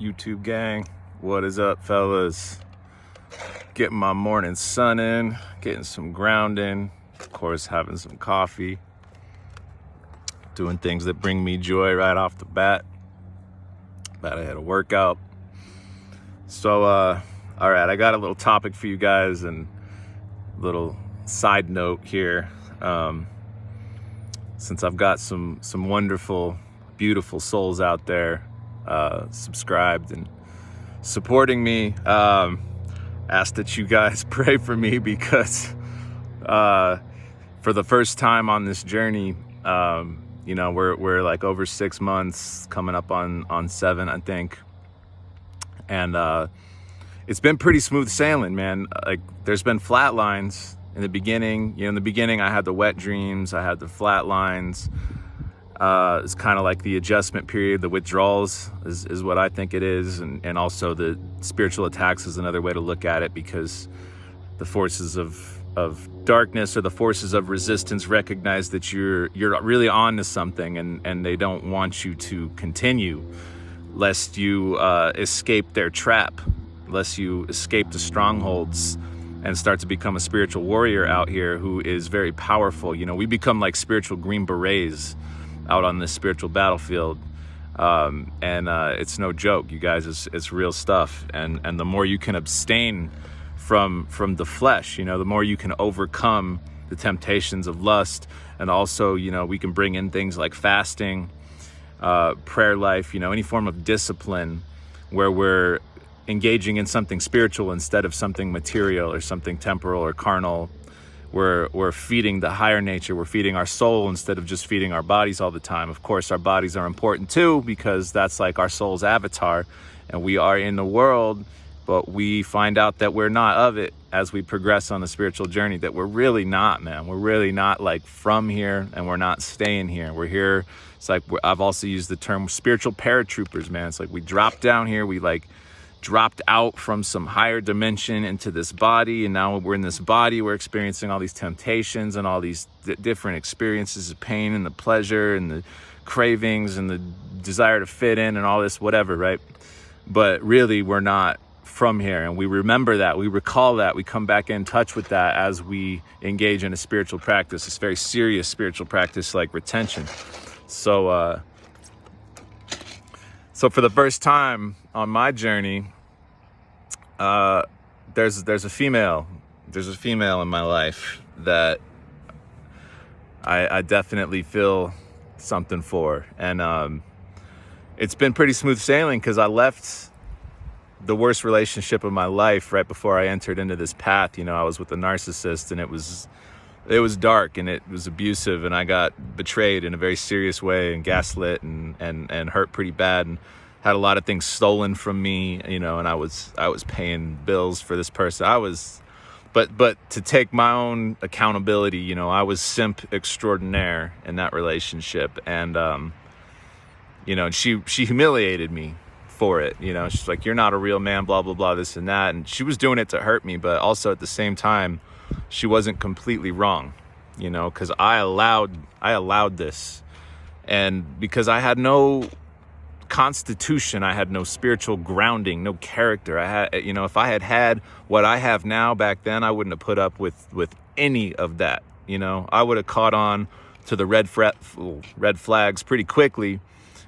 YouTube gang? What is up, fellas? Getting my morning sun in, getting some grounding, of course having some coffee, doing things that bring me joy right off the bat. But I had a workout. So, all right, I got a little topic for you guys and a little side note here. Since I've got some wonderful, beautiful souls out there subscribed and supporting me, ask that you guys pray for me because for the first time on this journey, we're like over 6 months, coming up on 7, I think. And it's been pretty smooth sailing, man. Like, there's been flat lines in the beginning. In the beginning, I had the wet dreams, I had the flat lines. It's kind of like the adjustment period. The withdrawals is what I think it is. And also the spiritual attacks is another way to look at it, because the forces of darkness or the forces of resistance recognize that you're really on to something, and they don't want you to continue lest you escape their trap, lest you escape the strongholds and start to become a spiritual warrior out here who is very powerful. We become like spiritual Green Berets out on this spiritual battlefield. And it's no joke, you guys. It's real stuff. And the more you can abstain from the flesh, the more you can overcome the temptations of lust. And also, we can bring in things like fasting, prayer life, any form of discipline where we're engaging in something spiritual instead of something material or something temporal or carnal. We're feeding the higher nature. We're feeding our soul instead of just feeding our bodies all the time. Of course, our bodies are important too, because that's like our soul's avatar, and we are in the world, but we find out that we're not of it as we progress on the spiritual journey, that we're really not, man. We're really not like from here, and we're not staying here. We're here. It's like, I've also used the term spiritual paratroopers, man. It's like we dropped down here, we like dropped out from some higher dimension into this body, and now we're in this body, we're experiencing all these temptations and all these different experiences of pain and the pleasure and the cravings and the desire to fit in and all this whatever, right? But really, we're not from here, and we remember that, we recall that, we come back in touch with that as we engage in a spiritual practice, this very serious spiritual practice like retention. So for the first time on my journey, there's a female in my life that I definitely feel something for. And it's been pretty smooth sailing, because I left the worst relationship of my life right before I entered into this path. I was with a narcissist, and it was dark, and it was abusive, and I got betrayed in a very serious way and gaslit and hurt pretty bad, and had a lot of things stolen from me, and I was paying bills for this person. But to take my own accountability, I was simp extraordinaire in that relationship, and she humiliated me for it. She's like, "You're not a real man," blah blah blah, this and that, and she was doing it to hurt me, but also at the same time, she wasn't completely wrong, because I allowed this, and because I had no constitution, I had no spiritual grounding, no character. I had, if I had what I have now back then, I wouldn't have put up with any of that. I would have caught on to the red flags pretty quickly,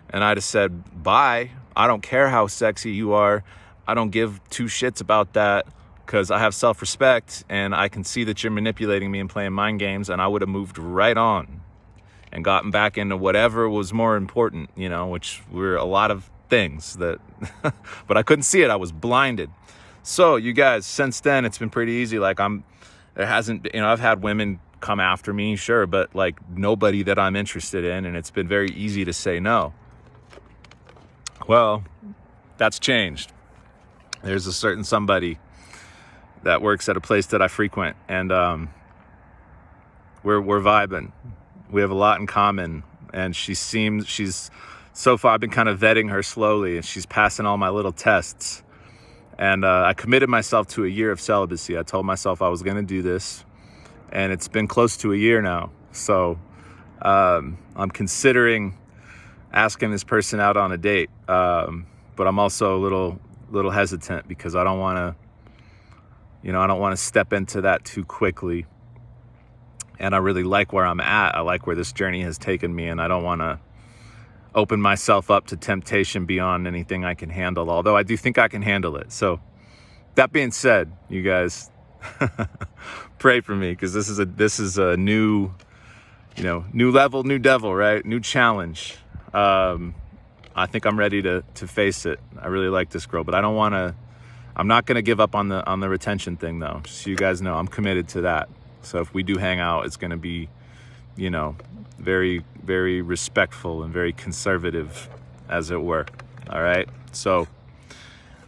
and I'd have said, bye. I don't care how sexy you are. I don't give two shits about that, because I have self-respect, and I can see that you're manipulating me and playing mind games, and I would have moved right on and gotten back into whatever was more important, which were a lot of things that, but I couldn't see it. I was blinded. So you guys, since then, it's been pretty easy. Like there hasn't, I've had women come after me, sure, but like nobody that I'm interested in. And it's been very easy to say no. Well, that's changed. There's a certain somebody that works at a place that I frequent, and we're vibing. We have a lot in common, and she's so far, I've been kind of vetting her slowly, and she's passing all my little tests. And I committed myself to a year of celibacy. I told myself I was going to do this, and it's been close to a year now. So I'm considering asking this person out on a date. but I'm also a little hesitant because I don't want to step into that too quickly. And I really like where I'm at. I like where this journey has taken me, and I don't want to open myself up to temptation beyond anything I can handle, although I do think I can handle it. So that being said, you guys, pray for me, because this is a new level, new devil, right? New challenge. I think I'm ready to face it. I really like this girl, but I'm not going to give up on the retention thing, though. Just so you guys know, I'm committed to that. So if we do hang out, it's going to be, very, very respectful and very conservative, as it were. All right. So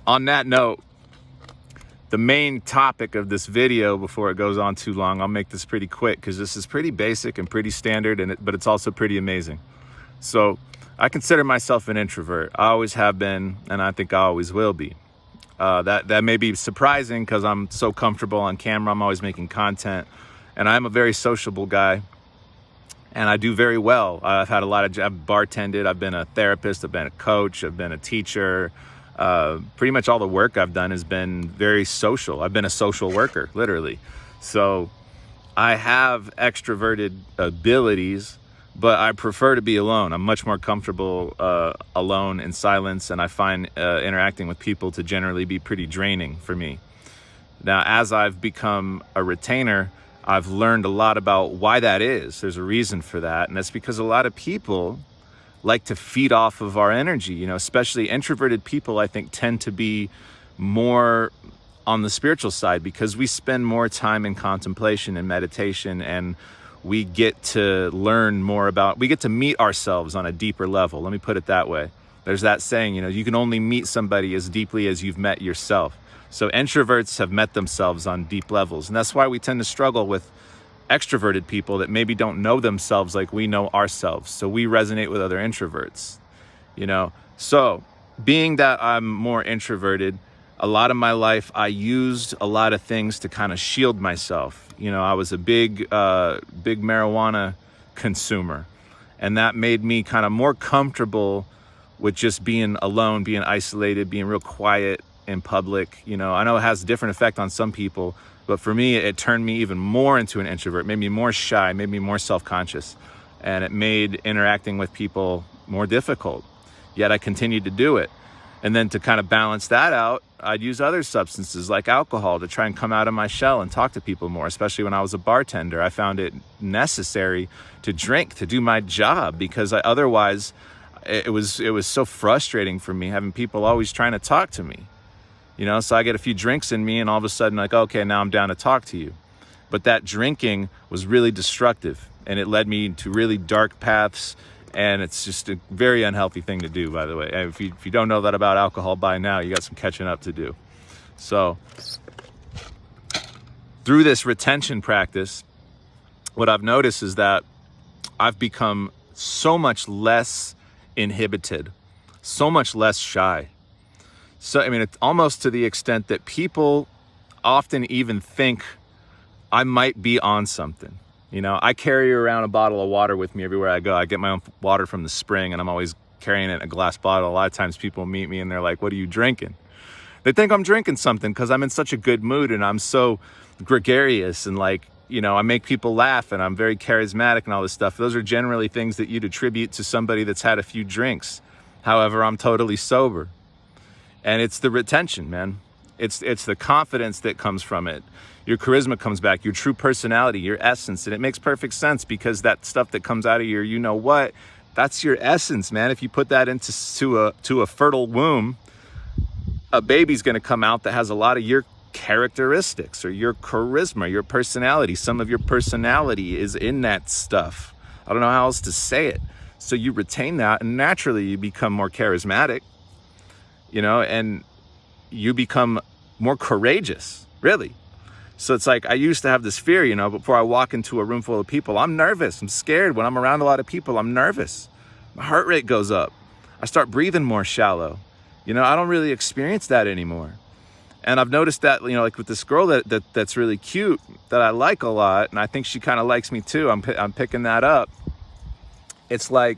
on that note, the main topic of this video, before it goes on too long, I'll make this pretty quick because this is pretty basic and pretty standard, but it's also pretty amazing. So I consider myself an introvert. I always have been, and I think I always will be. That may be surprising because I'm so comfortable on camera. I'm always making content, and I'm a very sociable guy, and I do very well. I've bartended, I've been a therapist, I've been a coach, I've been a teacher. Pretty much all the work I've done has been very social. I've been a social worker, literally. So I have extroverted abilities, but I prefer to be alone. I'm much more comfortable alone in silence, and I find interacting with people to generally be pretty draining for me. Now, as I've become a retainer, I've learned a lot about why that is. There's a reason for that, and that's because a lot of people like to feed off of our energy, especially introverted people, I think, tend to be more on the spiritual side because we spend more time in contemplation and meditation, and we get to learn more we get to meet ourselves on a deeper level. Let me put it that way. There's that saying, you can only meet somebody as deeply as you've met yourself. So introverts have met themselves on deep levels. And that's why we tend to struggle with extroverted people that maybe don't know themselves like we know ourselves. So we resonate with other introverts, So being that I'm more introverted, a lot of my life, I used a lot of things to kind of shield myself. I was a big marijuana consumer, and that made me kind of more comfortable with just being alone, being isolated, being real quiet in public. I know it has a different effect on some people, but for me, it turned me even more into an introvert, made me more shy, made me more self-conscious, and it made interacting with people more difficult. Yet I continued to do it. And then to kind of balance that out, I'd use other substances like alcohol to try and come out of my shell and talk to people more, especially when I was a bartender. I found it necessary to drink to do my job because otherwise it was so frustrating for me having people always trying to talk to me. So I get a few drinks in me and all of a sudden okay, now I'm down to talk to you. But that drinking was really destructive, and it led me to really dark paths. And it's just a very unhealthy thing to do, by the way. If you don't know that about alcohol by now, you got some catching up to do. So through this retention practice, what I've noticed is that I've become so much less inhibited, so much less shy. So, it's almost to the extent that people often even think I might be on something. I carry around a bottle of water with me everywhere I go. I get my own water from the spring, and I'm always carrying it in a glass bottle. A lot of times people meet me and they're like, "What are you drinking?" They think I'm drinking something because I'm in such a good mood and I'm so gregarious and I make people laugh and I'm very charismatic and all this stuff. Those are generally things that you'd attribute to somebody that's had a few drinks. However, I'm totally sober. And it's the retention, man. It's the confidence that comes from it. Your charisma comes back, your true personality, your essence. And it makes perfect sense because that stuff that comes out of your you-know-what, that's your essence, man. If you put that to a fertile womb, a baby's going to come out that has a lot of your characteristics or your charisma, your personality. Some of your personality is in that stuff. I don't know how else to say it. So you retain that, and naturally you become more charismatic, and you become more courageous, really. So it's like I used to have this fear, before I walk into a room full of people, I'm nervous. I'm scared. When I'm around a lot of people, I'm nervous. My heart rate goes up. I start breathing more shallow. I don't really experience that anymore. And I've noticed that, like with this girl that's really cute, that I like a lot, and I think she kind of likes me too. I'm picking that up. It's like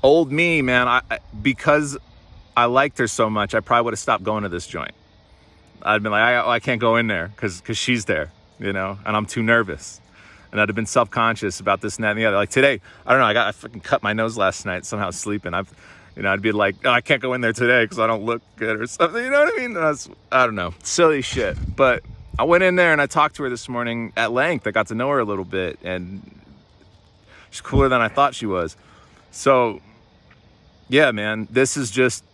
old me, man, because I liked her so much, I probably would have stopped going to this joint. I'd been like, I can't go in there because she's there, you know, and I'm too nervous. And I'd have been self-conscious about this and that and the other. Like today, I don't know, I fucking cut my nose last night, somehow sleeping. I'd be like, oh, I can't go in there today because I don't look good or something. You know what I mean? I don't know, silly shit. But I went in there and I talked to her this morning at length. I got to know her a little bit, and she's cooler than I thought she was. So, yeah, man, this is just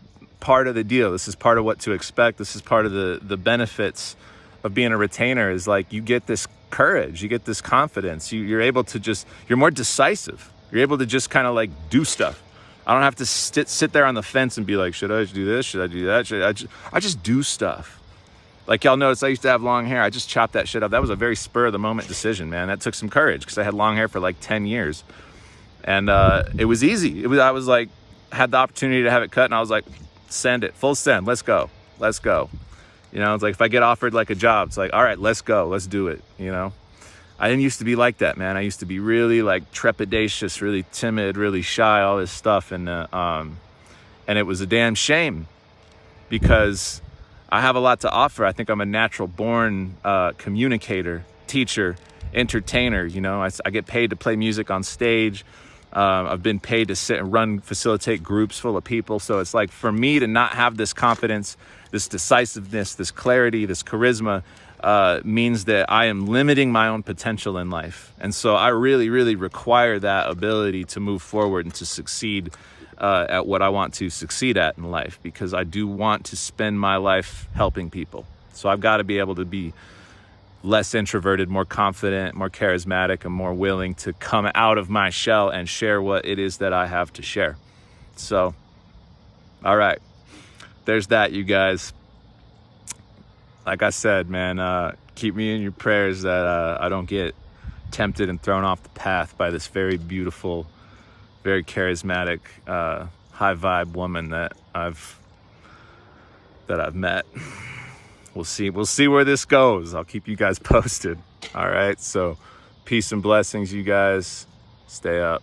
part of the deal. This is part of what to expect. This is part of the benefits of being a retainer, is like you get this courage, you get this confidence. You're able to you're more decisive. You're able to just kind of like do stuff. I don't have to sit there on the fence and be like, should I do this? Should I do that? I just do stuff. Like y'all notice, I used to have long hair. I just chopped that shit up. That was a very spur of the moment decision, man. That took some courage because I had long hair for like 10 years. And it was easy. I was like, had the opportunity to have it cut, and I was like, send it, full send, let's go. You know, it's like if I get offered like a job, it's like, all right, let's go, let's do it, you know? I didn't used to be like that, man. I used to be really like trepidatious, really timid, really shy, all this stuff. And it was a damn shame because I have a lot to offer. I think I'm a natural born communicator, teacher, entertainer. You know, I get paid to play music on stage. I've been paid to sit and facilitate groups full of people. So it's like for me to not have this confidence, this decisiveness, this clarity, this charisma, means that I am limiting my own potential in life. And so I really, really require that ability to move forward and to succeed at what I want to succeed at in life, because I do want to spend my life helping people. So I've got to be able to be less introverted, more confident, more charismatic, and more willing to come out of my shell and share what it is that I have to share. So, all right, there's that, you guys. Like I said, man, keep me in your prayers that I don't get tempted and thrown off the path by this very beautiful, very charismatic, high vibe woman that I've met. We'll see where this goes. I'll keep you guys posted. All right, so peace and blessings, you guys. Stay up.